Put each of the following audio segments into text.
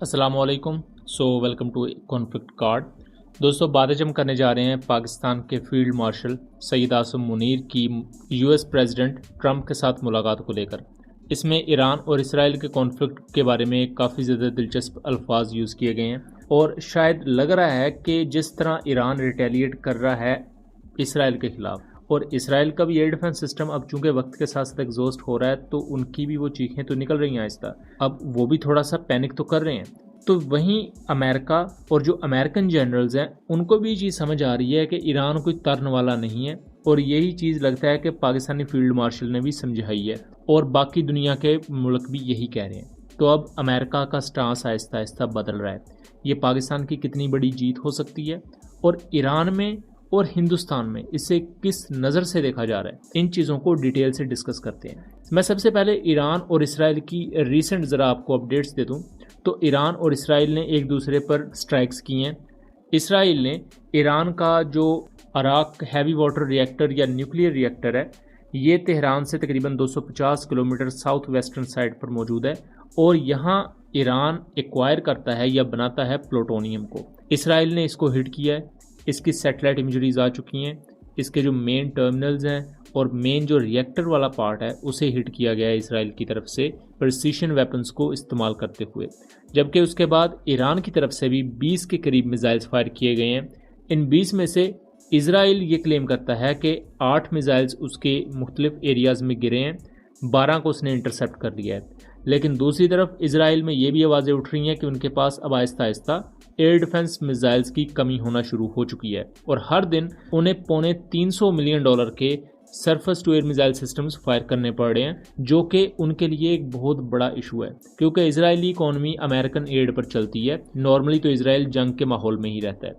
अस्सलाम वालेकुम। Welcome to conflict card. दोस्तों, बातें हम करने जा रहे हैं पाकिस्तान के फील्ड मार्शल सईद आसिम मुनीर की यूएस प्रेसिडेंट ट्रंप के साथ मुलाकात को लेकर। इसमें ईरान और इसराइल के कॉन्फ्लिक्ट के बारे में काफ़ी ज़्यादा दिलचस्प अल्फाज यूज़ किए गए हैं और शायद लग रहा है कि जिस तरह ईरान रिटेलिएट कर रहा है इसराइल के ख़िलाफ़, और इसराइल का भी एयर डिफेंस सिस्टम अब चूंकि वक्त के साथ साथ एग्जॉस्ट हो रहा है तो उनकी भी वो चीखें तो निकल रही हैं आहिस्ता। अब वो भी थोड़ा सा पैनिक तो कर रहे हैं। तो वहीं अमेरिका और जो अमेरिकन जनरल्स हैं उनको भी चीज़ समझ आ रही है कि ईरान कोई तरन वाला नहीं है, और यही चीज़ लगता है कि पाकिस्तानी फील्ड मार्शल ने भी समझाई है और बाकी दुनिया के मुल्क भी यही कह रहे हैं। तो अब अमेरिका का स्टांस आहिस्ता आहिस्ता बदल रहा है। ये पाकिस्तान की कितनी बड़ी जीत हो सकती है और ईरान में और हिंदुस्तान में इसे किस नज़र से देखा जा रहा है, इन चीज़ों को डिटेल से डिस्कस करते हैं। मैं सबसे पहले ईरान और इसराइल की रीसेंट ज़रा आपको अपडेट्स दे दूं। तो ईरान और इसराइल ने एक दूसरे पर स्ट्राइक्स की हैं। इसराइल ने ईरान का जो अराक हैवी वाटर रिएक्टर या न्यूक्लियर रिएक्टर है, ये तेहरान से तकरीबन 250 किलोमीटर साउथ वेस्टर्न साइड पर मौजूद है और यहाँ ईरान एक्वायर करता है या बनाता है प्लूटोनियम को। इसराइल ने इसको हिट किया है, इसकी सैटेलाइट इमेजरीज आ चुकी हैं, इसके जो मेन टर्मिनल्स हैं और मेन जो रिएक्टर वाला पार्ट है उसे हिट किया गया है इसराइल की तरफ से प्रिसीशन वेपन्स को इस्तेमाल करते हुए। जबकि उसके बाद ईरान की तरफ से भी 20 के करीब मिसाइल्स फायर किए गए हैं। इन 20 में से इसराइल ये क्लेम करता है कि 8 मिसाइल्स उसके मुख्तलिफ एरियाज़ में गिरे हैं, 12 को उसने इंटरसेप्ट कर लिया है। लेकिन दूसरी तरफ इसराइल में ये भी आवाज़ें उठ रही हैं कि उनके पास अब Aahista Aahista air defence missiles की कमी होना शुरू हो चुकी है और हर दिन उन्हें $350 मिलियन के surface to air missile systems fire करने पड़ रहे हैं, जो कि उनके लिए एक बहुत बड़ा इशू है क्योंकि इजरायली इकॉनमी अमेरिकन एड पर चलती है। नॉर्मली तो इसराइल जंग के माहौल में ही रहता है।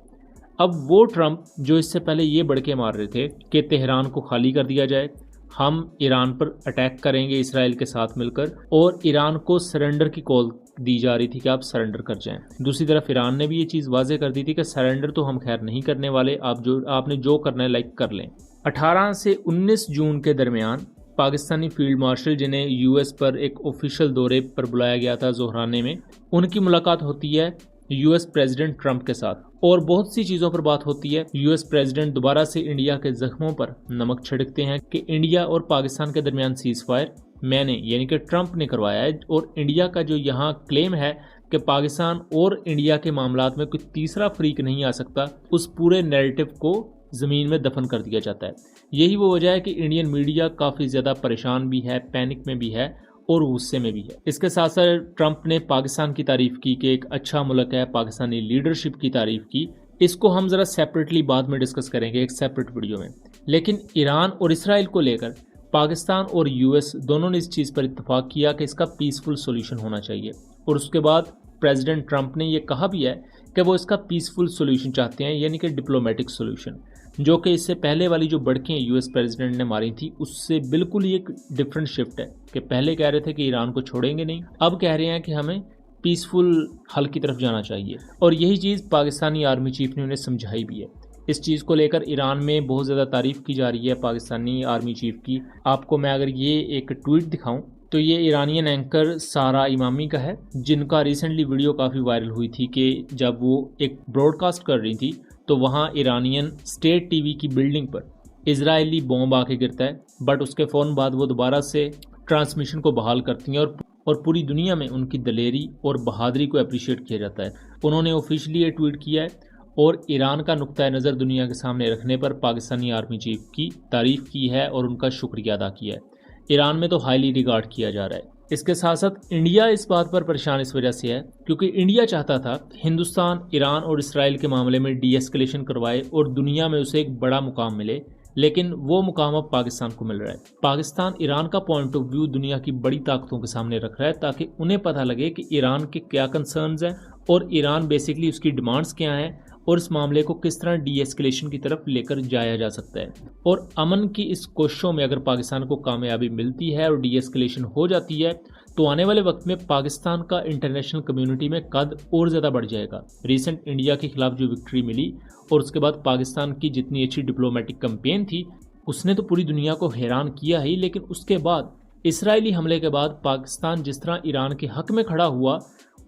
अब वो ट्रंप जो इससे पहले ये बड़के मार रहे थे कि तेहरान को खाली कर दिया जाए, हम ईरान पर अटैक करेंगे इसराइल के साथ मिलकर, और ईरान को सरेंडर की कॉल दी जा रही थी कि आप सरेंडर कर जाएं। दूसरी तरफ ईरान ने भी ये चीज़ वाजे कर दी थी कि सरेंडर तो हम खैर नहीं करने वाले, आपने जो करना है लाइक कर लें। 18 से 19 जून के दरमियान पाकिस्तानी फील्ड मार्शल, जिन्हें यूएस पर एक ऑफिशियल दौरे पर बुलाया गया था जोहराने में, उनकी मुलाकात होती है यूएस प्रेसिडेंट ट्रंप के साथ और बहुत सी चीज़ों पर बात होती है। यूएस प्रेसिडेंट दोबारा से इंडिया के जख्मों पर नमक छिड़कते हैं कि इंडिया और पाकिस्तान के दरमियान सीज फायर मैंने यानी कि ट्रंप ने करवाया है, और इंडिया का जो यहाँ क्लेम है कि पाकिस्तान और इंडिया के मामलात में कोई तीसरा फ्रीक नहीं आ सकता, उस पूरे नैरेटिव को ज़मीन में दफन कर दिया जाता है। यही वो वजह है कि इंडियन मीडिया काफ़ी ज़्यादा परेशान भी है, पैनिक में भी है और गुस्से में भी है। इसके साथ साथ ट्रंप ने पाकिस्तान की तारीफ की कि एक अच्छा मुल्क है, पाकिस्तानी लीडरशिप की तारीफ की। इसको हम ज़रा सेपरेटली बाद में डिस्कस करेंगे एक सेपरेट वीडियो में। लेकिन ईरान और इसराइल को लेकर पाकिस्तान और यूएस दोनों ने इस चीज़ पर इत्तेफाक किया कि इसका पीसफुल सोल्यूशन होना चाहिए, और उसके बाद प्रेसिडेंट ट्रंप ने यह कहा भी है कि वो इसका पीसफुल सोल्यूशन चाहते हैं, यानी कि डिप्लोमेटिक सोल्यूशन, जो कि इससे पहले वाली जो बड़कियाँ यूएस प्रेसिडेंट ने मारी थी उससे बिल्कुल ही एक डिफरेंट शिफ्ट है कि पहले कह रहे थे कि ईरान को छोड़ेंगे नहीं, अब कह रहे हैं कि हमें पीसफुल हल की तरफ जाना चाहिए। और यही चीज़ पाकिस्तानी आर्मी चीफ ने उन्हें समझाई भी है। इस चीज़ को लेकर ईरान में बहुत ज़्यादा तारीफ़ की जा रही है पाकिस्तानी आर्मी चीफ की। आपको मैं अगर ये एक ट्वीट दिखाऊं तो ये ईरानियन एंकर सारा इमामी का है, जिनका रिसेंटली वीडियो काफ़ी वायरल हुई थी कि जब वो एक ब्रॉडकास्ट कर रही थी तो वहाँ ईरानियन स्टेट टीवी की बिल्डिंग पर इजरायली बॉम्ब आके गिरता है, बट उसके फ़ौरन बाद वो दोबारा से ट्रांसमिशन को बहाल करती हैं और पूरी दुनिया में उनकी दलेरी और बहादुरी को अप्रिशिएट किया जाता है। उन्होंने ऑफिशियली ये ट्वीट किया है और ईरान का नुक्ता नज़र दुनिया के सामने रखने पर पाकिस्तानी आर्मी चीफ की तारीफ़ की है और उनका शुक्रिया अदा किया है। ईरान में तो हाईली रिगार्ड किया जा रहा है। इसके साथ साथ इंडिया इस बात पर परेशान इस वजह से है क्योंकि इंडिया चाहता था हिंदुस्तान ईरान और इसराइल के मामले में डीएस्केलेशन करवाए और दुनिया में उसे एक बड़ा मुकाम मिले, लेकिन वो मुकाम अब पाकिस्तान को मिल रहा है। पाकिस्तान ईरान का पॉइंट ऑफ व्यू दुनिया की बड़ी ताकतों के सामने रख रहा है ताकि उन्हें पता लगे कि ईरान के क्या कंसर्न्स हैं और ईरान बेसिकली उसकी डिमांड्स क्या हैं और इस मामले को किस तरह डीएस्केलेशन की तरफ लेकर जाया जा सकता है। और अमन की इस कोशिशों में अगर पाकिस्तान को कामयाबी मिलती है और डीएस्केलेशन हो जाती है तो आने वाले वक्त में पाकिस्तान का इंटरनेशनल कम्युनिटी में कद और ज़्यादा बढ़ जाएगा। रिसेंट इंडिया के खिलाफ जो विक्ट्री मिली और उसके बाद पाकिस्तान की जितनी अच्छी डिप्लोमेटिक कैंपेन थी उसने तो पूरी दुनिया को हैरान किया ही, लेकिन उसके बाद इसराइली हमले के बाद पाकिस्तान जिस तरह ईरान के हक में खड़ा हुआ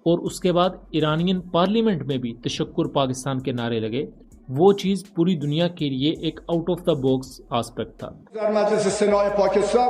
और उसके बाद ईरानियन पार्लियामेंट में भी तशक्कुर पाकिस्तान के नारे लगे, वो चीज़ पूरी दुनिया के लिए एक out of the box aspect था। मजलिस सेनाई पाकिस्तान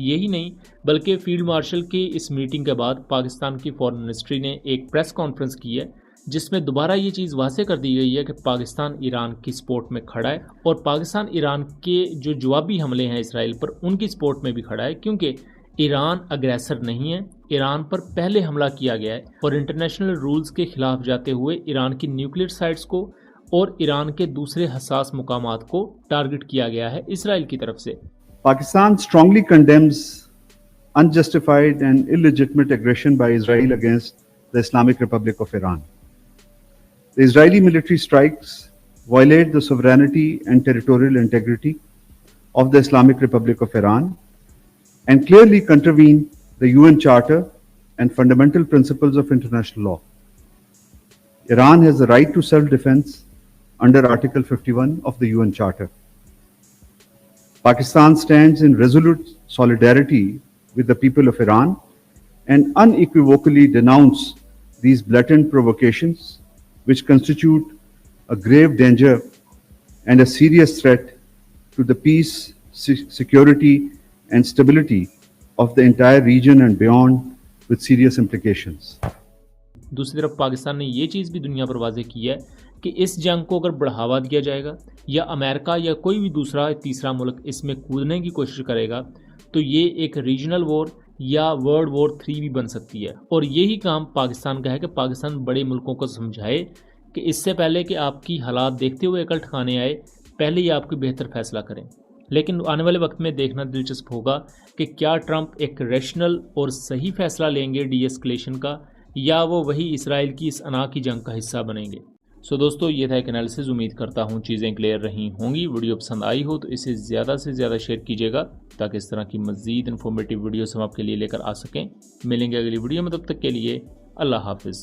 यही नहीं बल्कि फील्ड मार्शल की इस मीटिंग के बाद पाकिस्तान की फॉरेन मिनिस्ट्री ने एक प्रेस कॉन्फ्रेंस की है जिसमें दोबारा ये चीज़ वाज़ेह कर दी गई है कि पाकिस्तान ईरान की सपोर्ट में खड़ा है और पाकिस्तान ईरान के जो जवाबी हमले हैं इसराइल पर उनकी सपोर्ट में भी खड़ा है, क्योंकि ईरान अग्रेसर नहीं है। ईरान पर पहले हमला किया गया है और इंटरनेशनल रूल्स के खिलाफ जाते हुए ईरान की न्यूक्लियर साइट्स को और ईरान के दूसरे हसास मुकामात को टारगेट किया गया है इसराइल की तरफ से। Pakistan strongly condemns unjustified and illegitimate aggression by Israel against the Islamic Republic of Iran. The Israeli military strikes violate the sovereignty and territorial integrity of the Islamic Republic of Iran and clearly contravene the UN Charter and fundamental principles of international law. Iran has the right to self-defense under Article 51 of the UN Charter. Pakistan stands in resolute solidarity with the people of Iran and unequivocally denounce these blatant provocations which constitute a grave danger and a serious threat to the peace, security and stability of the entire region and beyond, with serious implications. दूसरी तरफ पाकिस्तान ने ये चीज़ भी दुनिया पर वाज़ेह की है कि इस जंग को अगर बढ़ावा दिया जाएगा या अमेरिका या कोई भी दूसरा तीसरा मुल्क इसमें कूदने की कोशिश करेगा तो ये एक रीजनल वॉर या वर्ल्ड वॉर 3 भी बन सकती है। और यही काम पाकिस्तान का है कि पाकिस्तान बड़े मुल्कों को समझाए कि इससे पहले कि आपकी हालात देखते हुए अकल ठिकाने आए, पहले ही आपकी बेहतर फैसला करें। लेकिन आने वाले वक्त में देखना दिलचस्प होगा कि क्या ट्रंप एक रैशनल और सही फैसला लेंगे डी एस्केलेशन का, या वो वही इसराइल की इस अना की जंग का हिस्सा बनेंगे। सो दोस्तों, ये था एक एनालिसिस। उम्मीद करता हूँ चीज़ें क्लियर रही होंगी। वीडियो पसंद आई हो तो इसे ज़्यादा से ज़्यादा शेयर कीजिएगा ताकि इस तरह की मज़ीद इन्फॉर्मेटिव वीडियोस हम आपके लिए लेकर आ सकें। मिलेंगे अगली वीडियो में, तब तक के लिए अल्लाह हाफिज़।